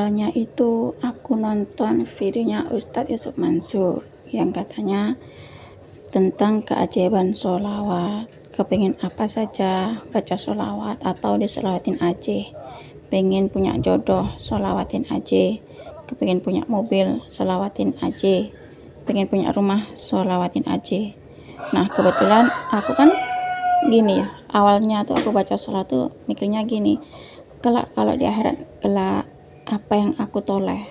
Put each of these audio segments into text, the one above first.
Awalnya itu aku nonton videonya Ustadz Yusuf Mansur yang katanya tentang keajaiban sholawat. Kepingin apa saja baca sholawat atau disolawatin aja. Pengen punya jodoh, sholawatin aja. Kepingin punya mobil, sholawatin aja. Pengen punya rumah, sholawatin aja. Nah kebetulan aku kan gini ya, awalnya tuh aku baca sholat tuh mikirnya gini, kelak kalau di akhirat kelak apa yang aku toleh,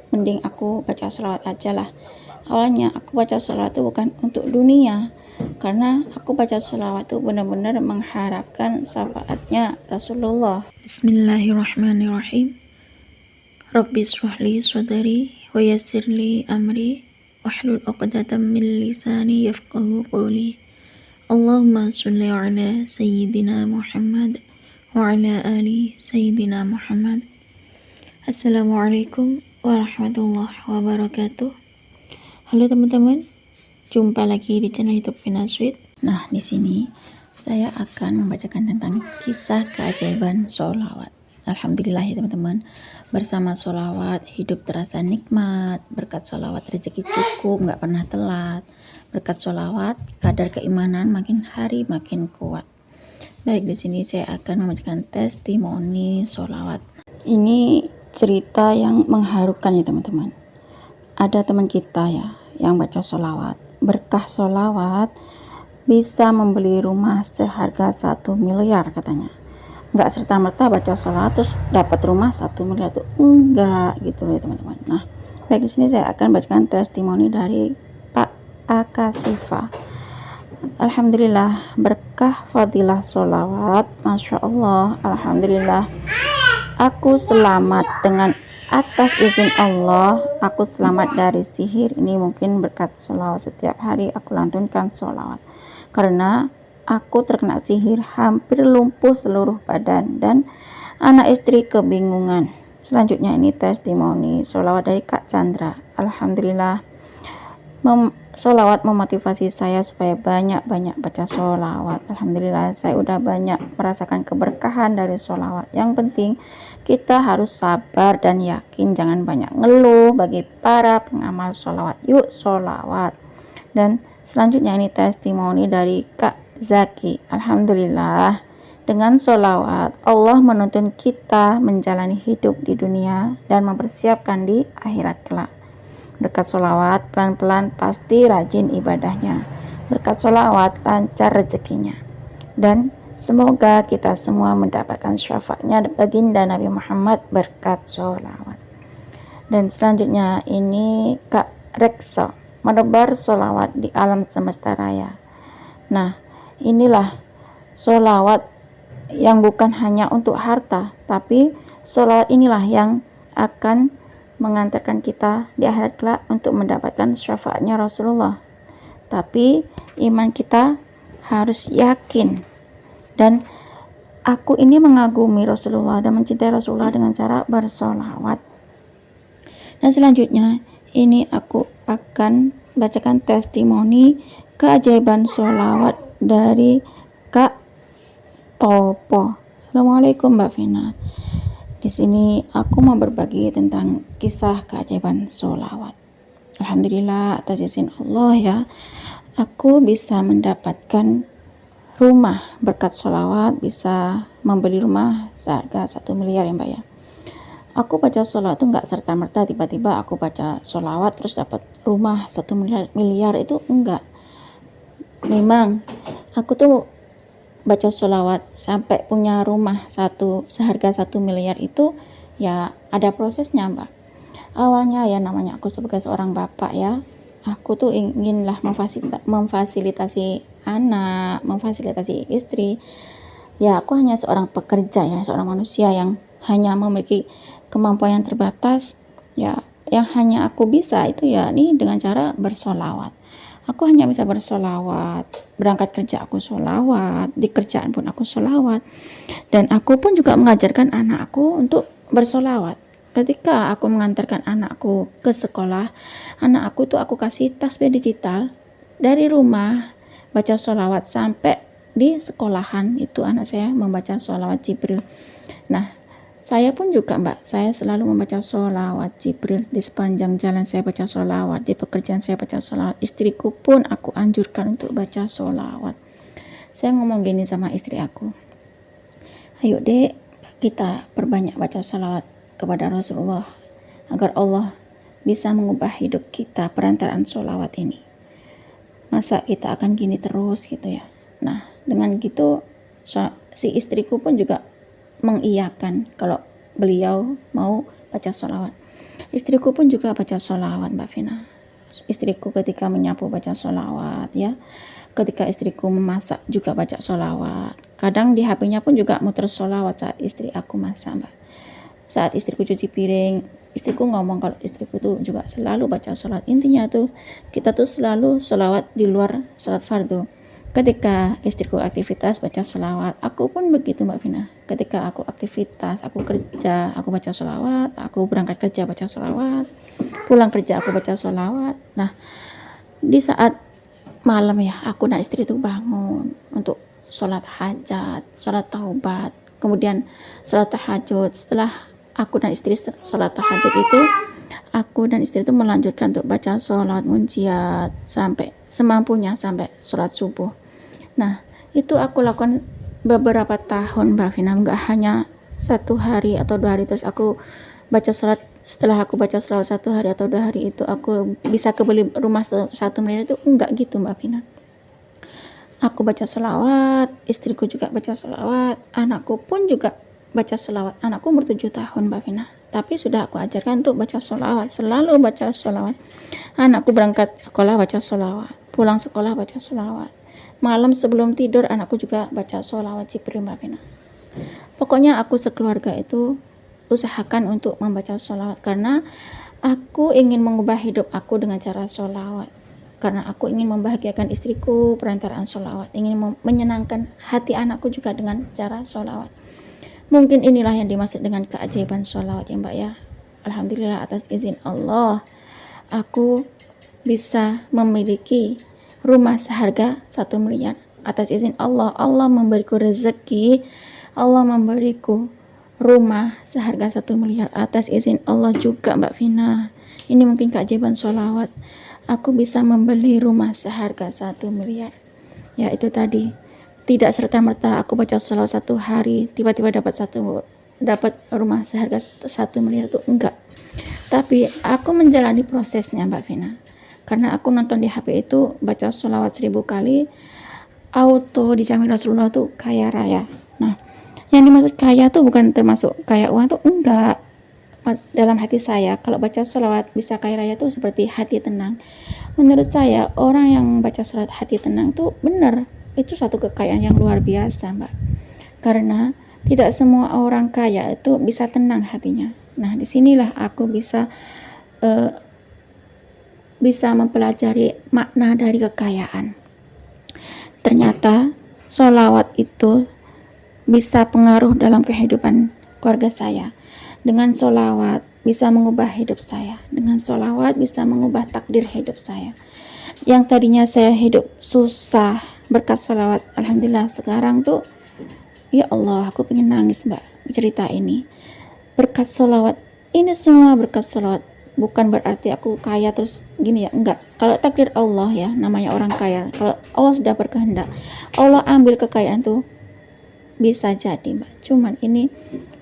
mending aku baca sholawat aja lah. Awalnya aku baca sholawat itu bukan untuk dunia, karena aku baca sholawat itu benar-benar mengharapkan syafaatnya Rasulullah. Bismillahirrahmanirrahim. Rabbi shrahli sadri wa yassirli amri wahlul 'uqdatam min lisani yafqahu qawli. Allahumma sholli ala sayyidina Muhammad wa ala ali sayyidina Muhammad. Assalamualaikum warahmatullahi wabarakatuh. Halo teman-teman, jumpa lagi di channel YouTube Vina Sweet. Nah, di sini saya akan membacakan tentang kisah keajaiban sholawat. Alhamdulillah ya teman-teman, bersama sholawat hidup terasa nikmat, berkat sholawat rezeki cukup, nggak pernah telat. Berkat sholawat kadar keimanan makin hari makin kuat. Baik, di sini saya akan membacakan testimoni sholawat. Ini cerita yang mengharukan ya teman-teman. Ada teman kita ya yang baca sholawat, berkah sholawat bisa membeli rumah seharga 1 miliar katanya. Nggak serta-merta baca sholawat terus dapat rumah 1 miliar tuh enggak gitu loh ya teman-teman. Nah baik, di sini saya akan bacakan testimoni dari Pak Akasifa. Alhamdulillah, berkah fadilah sholawat, Masya Allah, Alhamdulillah, aku selamat dengan atas izin Allah, aku selamat dari sihir. Ini mungkin berkat sholawat. Setiap hari aku lantunkan sholawat, karena aku terkena sihir, hampir lumpuh seluruh badan, dan anak istri kebingungan. Selanjutnya ini testimoni sholawat dari Kak Chandra. Alhamdulillah, sholawat memotivasi saya supaya banyak-banyak baca sholawat. Alhamdulillah, saya udah banyak merasakan keberkahan dari sholawat. Yang penting kita harus sabar dan yakin, jangan banyak ngeluh. Bagi para pengamal sholawat, yuk sholawat. Dan selanjutnya ini testimoni dari Kak Zaki. Alhamdulillah, dengan sholawat Allah menuntun kita menjalani hidup di dunia dan mempersiapkan di akhirat kelak. Berkat sholawat pelan-pelan pasti rajin ibadahnya. Berkat sholawat lancar rezekinya. Dan semoga kita semua mendapatkan syafaatnya baginda Nabi Muhammad berkat sholawat. Dan selanjutnya ini Kak Reksa, menebar sholawat di alam semesta raya. Nah inilah sholawat yang bukan hanya untuk harta, tapi sholawat inilah yang akan mengantarkan kita di akhirat kelak untuk mendapatkan syafaatnya Rasulullah. Tapi iman kita harus yakin. Dan aku ini mengagumi Rasulullah dan mencintai Rasulullah dengan cara bersolawat. Dan selanjutnya ini aku akan bacakan testimoni keajaiban sholawat dari Kak Topo. Assalamualaikum Mbak Vina. Di sini aku mau berbagi tentang kisah keajaiban sholawat. Alhamdulillah, atas izin Allah ya, aku bisa mendapatkan rumah berkat sholawat, bisa membeli rumah seharga 1 miliar ya Mbak ya. Aku baca sholawat itu nggak serta-merta tiba-tiba aku baca sholawat terus dapat rumah 1 miliar itu enggak. Memang aku tuh baca sholawat sampai punya rumah seharga 1 miliar itu ya ada prosesnya Mbak. Awalnya ya namanya aku sebagai seorang bapak ya, aku tuh inginlah memfasilitasi anak, memfasilitasi istri. Ya aku hanya seorang pekerja ya, seorang manusia yang hanya memiliki kemampuan yang terbatas. Ya yang hanya aku bisa itu ya ini dengan cara bersolawat. Aku hanya bisa bersolawat, berangkat kerja aku solawat, di kerjaan pun aku solawat. Dan aku pun juga mengajarkan anakku untuk bersolawat. Ketika aku mengantarkan anakku ke sekolah, anak aku tuh aku kasih tasbih digital dari rumah, baca solawat sampai di sekolahan itu anak saya membaca solawat Jibril. Nah Saya pun juga Mbak, saya selalu membaca sholawat Jibril. Di sepanjang jalan saya baca sholawat, di pekerjaan saya baca sholawat. Istriku pun aku anjurkan untuk baca sholawat. Saya ngomong gini sama istri aku, ayo dek, kita perbanyak baca sholawat kepada Rasulullah, agar Allah bisa mengubah hidup kita perantaraan sholawat ini. Masa kita akan gini terus gitu ya. Nah, dengan gitu si istriku pun juga mengiyakan kalau beliau mau baca sholawat. Istriku pun juga baca sholawat Mbak Vina. Istriku ketika menyapu baca sholawat ya. Ketika istriku memasak juga baca sholawat. Kadang di HP-nya pun juga muter sholawat saat istri aku masak Mbak. Saat istriku cuci piring, istriku ngomong kalau istriku tuh juga selalu baca sholawat. Intinya tuh kita tuh selalu sholawat di luar sholat fardu. Ketika istriku aktivitas baca sholawat, aku pun begitu Mbak Vina. Ketika aku aktivitas, aku kerja, aku baca sholawat, aku berangkat kerja baca sholawat, pulang kerja aku baca sholawat. Nah, di saat malam ya, aku dan istri itu bangun untuk sholat hajat, sholat taubat, kemudian sholat tahajud. Setelah aku dan istri sholat tahajud itu, aku dan istri itu melanjutkan untuk baca sholat munjiat sampai semampunya sampai sholat subuh. Nah, itu aku lakukan beberapa tahun Mbak Vina, nggak hanya 1 hari atau 2 hari terus aku baca sholat. Setelah aku baca sholat 1 hari atau 2 hari itu aku bisa kebeli rumah 1 miliar, itu enggak gitu Mbak Vina. Aku baca sholawat, istriku juga baca sholawat, anakku pun juga baca sholawat. Anakku umur 7 tahun Mbak Vina, tapi sudah aku ajarkan untuk baca sholawat, selalu baca sholawat. Anakku berangkat sekolah baca sholawat, pulang sekolah baca sholawat. Malam sebelum tidur anakku juga baca sholawat Jibril Mbak Vina. Pokoknya aku sekeluarga itu usahakan untuk membaca sholawat karena aku ingin mengubah hidup aku dengan cara sholawat. Karena aku ingin membahagiakan istriku perantaraan sholawat, ingin menyenangkan hati anakku juga dengan cara sholawat. Mungkin inilah yang dimaksud dengan keajaiban sholawat ya Mbak ya. Alhamdulillah atas izin Allah, aku bisa memiliki rumah seharga 1 miliar. Atas izin Allah, Allah memberiku rezeki, Allah memberiku rumah seharga 1 miliar. Atas izin Allah juga Mbak Vina. Ini mungkin keajaiban sholawat. Aku bisa membeli rumah seharga 1 miliar. Ya itu tadi, tidak serta-merta aku baca sholawat 1 hari tiba-tiba dapat rumah seharga 1 miliar, itu enggak. Tapi aku menjalani prosesnya Mbak Vina. Karena aku nonton di HP itu baca sholawat 1000 kali, auto dijamin Rasulullah tuh kaya raya. Nah, yang dimaksud kaya tuh bukan termasuk kaya uang tuh enggak. Dalam hati saya, kalau baca sholawat bisa kaya raya tuh seperti hati tenang. Menurut saya, orang yang baca sholawat hati tenang tuh benar. Itu suatu kekayaan yang luar biasa Mbak. Karena tidak semua orang kaya itu bisa tenang hatinya. Nah, disinilah aku bisa mempelajari makna dari kekayaan. Ternyata sholawat itu bisa pengaruh dalam kehidupan keluarga saya. Dengan sholawat bisa mengubah hidup saya. Dengan sholawat bisa mengubah takdir hidup saya. Yang tadinya saya hidup susah berkat sholawat, alhamdulillah sekarang tuh ya Allah, aku pengen nangis Mbak cerita ini. Berkat sholawat, ini semua berkat sholawat. Bukan berarti aku kaya terus gini ya, enggak. Kalau takdir Allah ya, namanya orang kaya, kalau Allah sudah berkehendak, Allah ambil kekayaan tuh bisa jadi Mbak. Cuman ini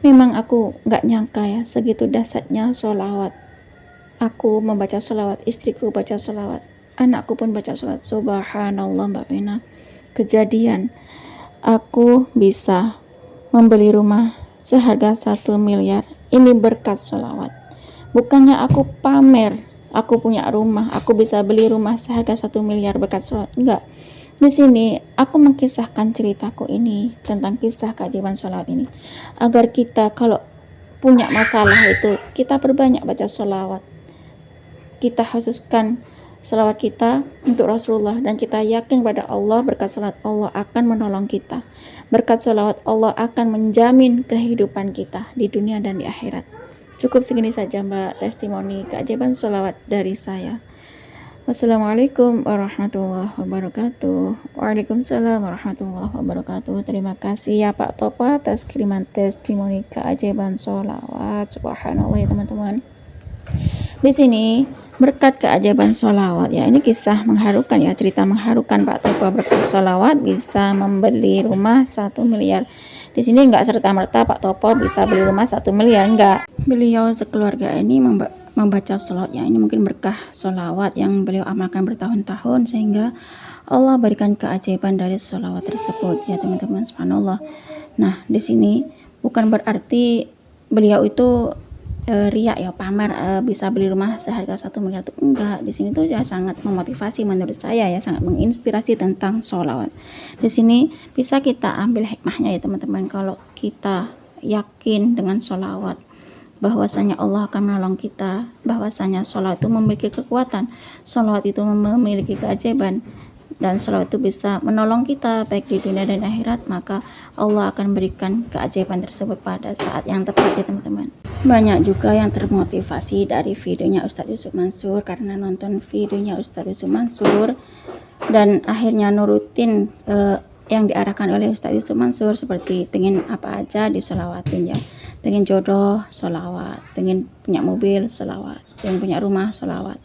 memang aku enggak nyangka ya, segitu dahsyatnya sholawat. Aku membaca sholawat, istriku baca sholawat, anakku pun baca sholawat. Subhanallah Mbak Vina, kejadian aku bisa membeli rumah seharga 1 miliar. Ini berkat sholawat. Bukannya aku pamer, aku punya rumah, aku bisa beli rumah seharga 1 miliar berkat sholawat. Enggak. Di sini aku mengkisahkan ceritaku ini tentang kisah keajaiban sholawat ini, agar kita kalau punya masalah itu kita perbanyak baca sholawat. Kita khususkan sholawat kita untuk Rasulullah, dan kita yakin pada Allah, berkat sholawat Allah akan menolong kita. Berkat sholawat Allah akan menjamin kehidupan kita di dunia dan di akhirat. Cukup segini saja Mbak testimoni keajaiban sholawat dari saya. Wassalamualaikum warahmatullahi wabarakatuh. Waalaikumsalam warahmatullahi wabarakatuh. Terima kasih ya Pak Topo atas kiriman testimoni keajaiban sholawat. Subhanallah ya teman-teman. Di sini berkat keajaiban sholawat ya, ini kisah mengharukan ya, cerita mengharukan Pak Topo berkat sholawat bisa membeli rumah 1 miliar. Di sini enggak serta-merta Pak Topo bisa beli rumah 1 miliar, enggak. Beliau sekeluarga ini membaca sholawat ya, ini mungkin berkah sholawat yang beliau amalkan bertahun-tahun sehingga Allah berikan keajaiban dari sholawat tersebut ya teman-teman. Subhanallah. Nah di sini bukan berarti beliau itu riak ya, pamer bisa beli rumah seharga 1 miliar itu enggak. Di sini tuh ya sangat memotivasi menurut saya ya, sangat menginspirasi tentang sholawat. Di sini bisa kita ambil hikmahnya ya teman-teman. Kalau kita yakin dengan sholawat bahwasanya Allah akan menolong kita, bahwasanya sholawat itu memiliki kekuatan, sholawat itu memiliki keajaiban, dan sholawat itu bisa menolong kita baik di dunia dan akhirat, maka Allah akan berikan keajaiban tersebut pada saat yang tepat ya teman-teman. Banyak juga yang termotivasi dari videonya Ustadz Yusuf Mansur karena nonton videonya Ustadz Yusuf Mansur dan akhirnya nurutin yang diarahkan oleh Ustadz Yusuf Mansur, seperti pengen apa aja disolawatin ya, pengen jodoh sholawat, pengen punya mobil sholawat, pengen punya rumah sholawat,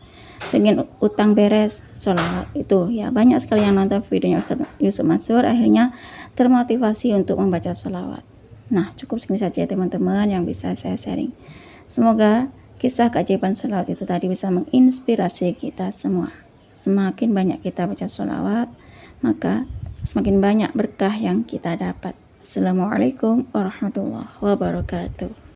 pengen utang beres sholawat. Itu ya banyak sekali yang nonton videonya Ustadz Yusuf Mansur akhirnya termotivasi untuk membaca sholawat. Nah cukup segini saja teman-teman yang bisa saya sharing. Semoga kisah keajaiban sholawat itu tadi bisa menginspirasi kita semua. Semakin banyak kita baca sholawat, maka semakin banyak berkah yang kita dapat. Assalamualaikum warahmatullahi wabarakatuh.